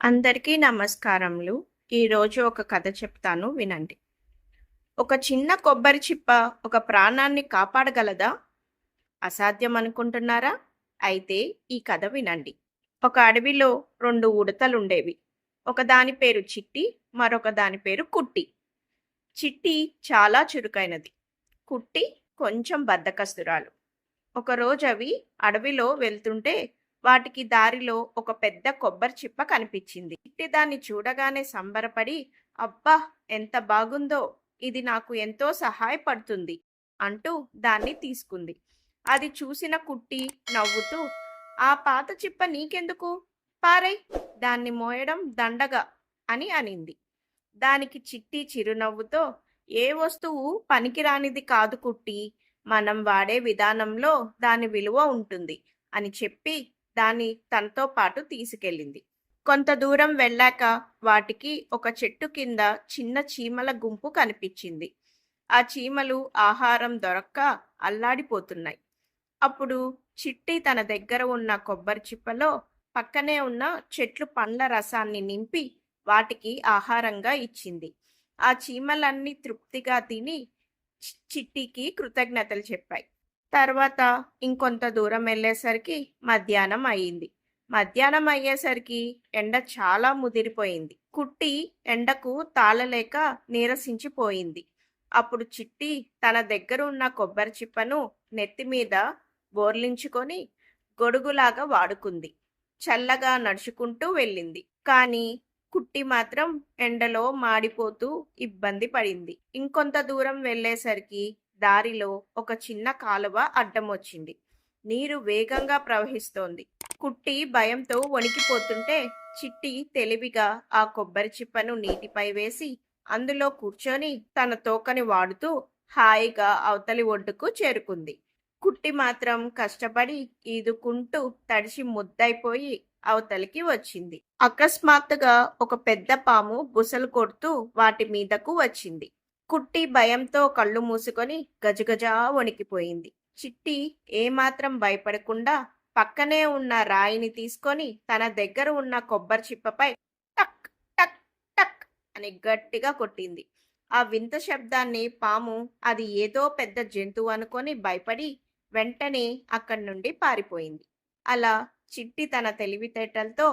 అందరికీ నమస్కారములు. ఈరోజు ఒక కథ చెప్తాను వినండి. ఒక చిన్న కొబ్బరి చిప్ప ఒక ప్రాణాన్ని కాపాడగలదా? అసాధ్యం అనుకుంటున్నారా? అయితే ఈ కథ వినండి. ఒక అడవిలో 2 ఉడతలుండేవి. ఒకదాని పేరు చిట్టి, మరొక దాని పేరు కుట్టి. చిట్టి చాలా చురుకైనది. కుట్టి కొంచెం బద్ధకస్తురాలు. ఒకరోజు అవి అడవిలో వెళ్తుంటే వాటికి దారిలో ఒక పెద్ద కొబ్బరి చిప్ప కనిపించింది. చిట్టి దాన్ని చూడగానే సంబరపడి, అబ్బా, ఎంత బాగుందో! ఇది నాకు ఎంతో సహాయపడుతుంది అంటూ దాన్ని తీసుకుంది. అది చూసిన కుట్టి నవ్వుతూ, ఆ పాత చిప్ప నీకెందుకు? పారేయ్, దాన్ని మోయడం దండగ అని అనింది. దానికి చిట్టి చిరునవ్వుతో, ఏ వస్తువు పనికిరానిది కాదు కుట్టి, మనం వాడే విధానంలో దాని విలువ ఉంటుంది అని చెప్పి దాన్ని తనతో పాటు తీసుకెళ్ళింది. కొంత దూరం వెళ్ళాక వాటికి ఒక చెట్టు కింద చిన్న చీమల గుంపు కనిపించింది. ఆ చీమలు ఆహారం దొరక్క అల్లాడిపోతున్నాయి. అప్పుడు చిట్టి తన దగ్గర ఉన్న కొబ్బరి చిప్పలో పక్కనే ఉన్న చెట్లు పండ్ల రసాన్ని నింపి వాటికి ఆహారంగా ఇచ్చింది. ఆ చీమలన్నీ తృప్తిగా తిని చిట్టికి కృతజ్ఞతలు చెప్పాయి. తర్వాత ఇంకొంత దూరం వెళ్ళేసరికి మధ్యాహ్నం అయింది. మధ్యాహ్నం అయ్యేసరికి ఎండ చాలా ముదిరిపోయింది. కుట్టి ఎండకు తాళలేక నీరసించిపోయింది. అప్పుడు చిట్టి తన దగ్గర ఉన్న కొబ్బరి చిప్పను నెత్తి మీద బోర్లించుకొని గొడుగులాగా వాడుకుంది. చల్లగా నడుచుకుంటూ వెళ్ళింది. కానీ కుట్టి మాత్రం ఎండలో మాడిపోతూ ఇబ్బంది పడింది. ఇంకొంత దూరం వెళ్ళేసరికి దారిలో ఒక చిన్న కాలువ అడ్డం వచ్చింది. నీరు వేగంగా ప్రవహిస్తోంది. కుట్టి భయంతో వణికిపోతుంటే చిట్టి తెలివిగా ఆ కొబ్బరి చిప్పను నీటిపై వేసి అందులో కూర్చొని తన తోకని వాడుతూ హాయిగా అవతలి ఒడ్డుకు చేరుకుంది. కుట్టి మాత్రం కష్టపడి ఈదుకుంటూ తడిసి ముద్దైపోయి అవతలికి వచ్చింది. అకస్మాత్తుగా ఒక పెద్ద పాము బుసలు కొడుతూ వాటి మీదకు వచ్చింది. కుట్టి భయంతో కళ్ళు మూసుకొని గజగజా వణికిపోయింది. చిట్టి ఏమాత్రం భయపడకుండా పక్కనే ఉన్న రాయిని తీసుకొని తన దగ్గర ఉన్న కొబ్బరి చిప్పపై టక్ టక్ టక్ అని గట్టిగా కొట్టింది. ఆ వింత శబ్దాన్ని పాము అది ఏదో పెద్ద జంతువు అనుకొని భయపడి వెంటనే అక్కడి నుండి పారిపోయింది. అలా చిట్టి తన తెలివితేటలతో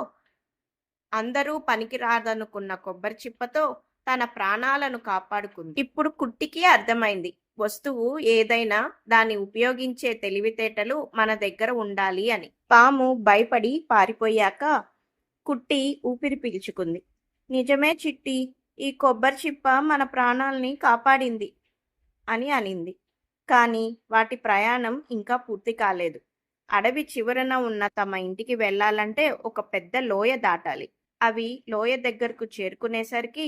అందరూ పనికిరాదనుకున్న కొబ్బరి చిప్పతో తన ప్రాణాలను కాపాడుకుంది. ఇప్పుడు కుట్టికి అర్థమైంది, వస్తువు ఏదైనా దాన్ని ఉపయోగించే తెలివితేటలు మన దగ్గర ఉండాలి అని. పాము భయపడి పారిపోయాక కుట్టి ఊపిరి పీల్చుకుంది. నిజమే చిట్టి, ఈ కొబ్బరి చిప్ప మన ప్రాణాల్ని కాపాడింది అని అనింది. కానీ వాటి ప్రయాణం ఇంకా పూర్తి కాలేదు. అడవి చివరన ఉన్న తమ ఇంటికి వెళ్ళాలంటే ఒక పెద్ద లోయ దాటాలి. అవి లోయ దగ్గరకు చేరుకునేసరికి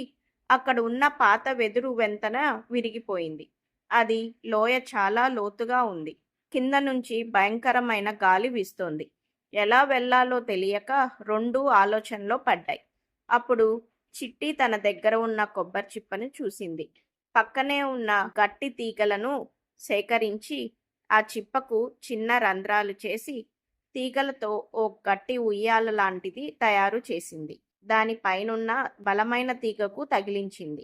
అక్కడ ఉన్న పాత వెదురు వెంతన విరిగిపోయింది. అది లోయ చాలా లోతుగా ఉంది. కింద నుంచి భయంకరమైన గాలి వీస్తోంది. ఎలా వెళ్ళాలో తెలియక రెండు ఆలోచనలో పడ్డాయి. అప్పుడు చిట్టి తన దగ్గర ఉన్న కొబ్బరి చిప్పను చూసింది. పక్కనే ఉన్న గట్టి తీగలను సేకరించి ఆ చిప్పకు చిన్న రంధ్రాలు చేసి తీగలతో ఓ గట్టి ఉయ్యాల లాంటిది తయారు చేసింది. దాని పైనున్న బలమైన తీగకు తగిలించింది.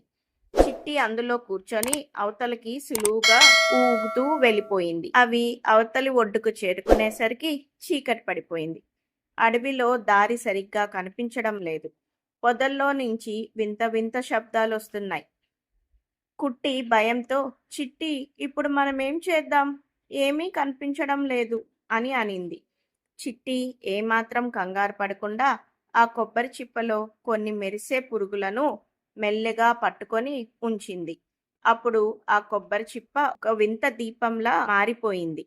చిట్టి అందులో కూర్చొని అవతలికి సులువుగా ఊగుతూ వెళ్ళిపోయింది. అవి అవతలి ఒడ్డుకు చేరుకునేసరికి చీకటి పడిపోయింది. అడవిలో దారి సరిగ్గా కనిపించడం లేదు. పొదల్లో నుంచి వింత వింత శబ్దాలు వస్తున్నాయి. కుట్టి భయంతో, చిట్టి, ఇప్పుడు మనమేం చేద్దాం? ఏమీ కనిపించడం లేదు అని అనింది. చిట్టి ఏమాత్రం కంగారు పడకుండా ఆ కొబ్బరి చిప్పలో కొన్ని మెరిసే పురుగులను మెల్లగా పట్టుకొని ఉంచింది. అప్పుడు ఆ కొబ్బరి చిప్ప ఒక వింత దీపంలా మారిపోయింది.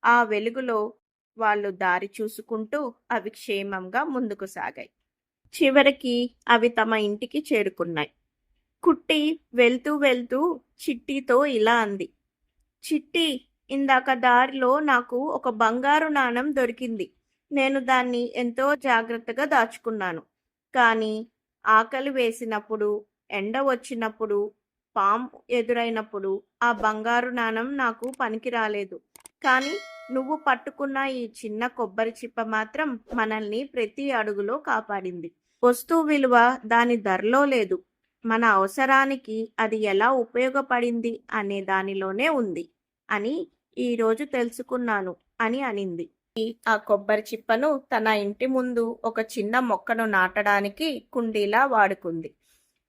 ఆ వెలుగులో వాళ్ళు దారి చూసుకుంటూ అవి క్షేమంగా ముందుకు సాగాయి. చివరికి అవి తమ ఇంటికి చేరుకున్నాయి. కుట్టి వెళ్తూ వెళ్తూ చిట్టితో ఇలా అంది, చిట్టి, ఇందాక దారిలో నాకు ఒక బంగారు నాణెం దొరికింది. నేను దాన్ని ఎంతో జాగ్రత్తగా దాచుకున్నాను. కానీ ఆకలి వేసినప్పుడు, ఎండ వచ్చినప్పుడు, పాము ఎదురైనప్పుడు ఆ బంగారు నాణెం నాకు పనికి రాలేదు. కానీ నువ్వు పట్టుకున్న ఈ చిన్న కొబ్బరి చిప్ప మాత్రం మనల్ని ప్రతి అడుగులో కాపాడింది. వస్తువు విలువ దాని ధరలో లేదు, మన అవసరానికి అది ఎలా ఉపయోగపడింది అనే దానిలోనే ఉంది అని ఈరోజు తెలుసుకున్నాను అని అనింది. ఆ కొబ్బరి చిప్పను తన ఇంటి ముందు ఒక చిన్న మొక్కను నాటడానికి కుండీలా వాడుకుంది.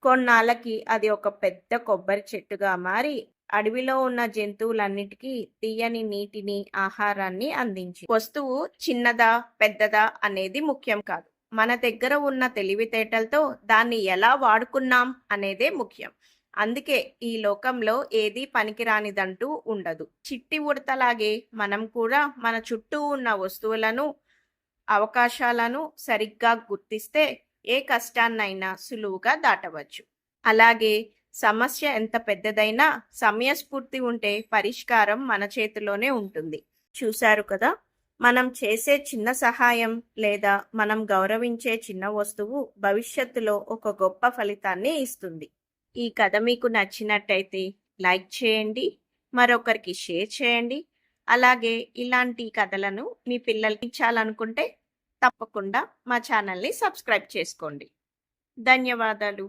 కొన్నాళ్ళకి అది ఒక పెద్ద కొబ్బరి చెట్టుగా మారి అడవిలో ఉన్న జంతువులన్నిటికీ తీయని నీటిని, ఆహారాన్ని అందించి. వస్తువు చిన్నదా పెద్దదా అనేది ముఖ్యం కాదు, మన దగ్గర ఉన్న తెలివితేటలతో దాన్ని ఎలా వాడుకున్నాం అనేదే ముఖ్యం. అందుకే ఈ లోకంలో ఏదీ పనికిరానిదంటూ ఉండదు. చిట్టి ఉడతలాగే మనం కూడా మన చుట్టూ ఉన్న వస్తువులను, అవకాశాలను సరిగ్గా గుర్తిస్తే ఏ కష్టాన్నైనా సులువుగా దాటవచ్చు. అలాగే సమస్య ఎంత పెద్దదైనా సమయస్ఫూర్తి ఉంటే పరిష్కారం మన చేతిలోనే ఉంటుంది. చూశారు కదా, మనం చేసే చిన్న సహాయం లేదా మనం గౌరవించే చిన్న వస్తువు భవిష్యత్తులో ఒక గొప్ప ఫలితాన్ని ఇస్తుంది. ఈ కథ మీకు నచ్చినట్టయితే లైక్ చేయండి, మరొకరికి షేర్ చేయండి. అలాగే ఇలాంటి కథలను మీ పిల్లలకి ఇచ్చాలనుకుంటే తప్పకుండా మా ఛానల్ని సబ్స్క్రైబ్ చేసుకోండి. ధన్యవాదాలు.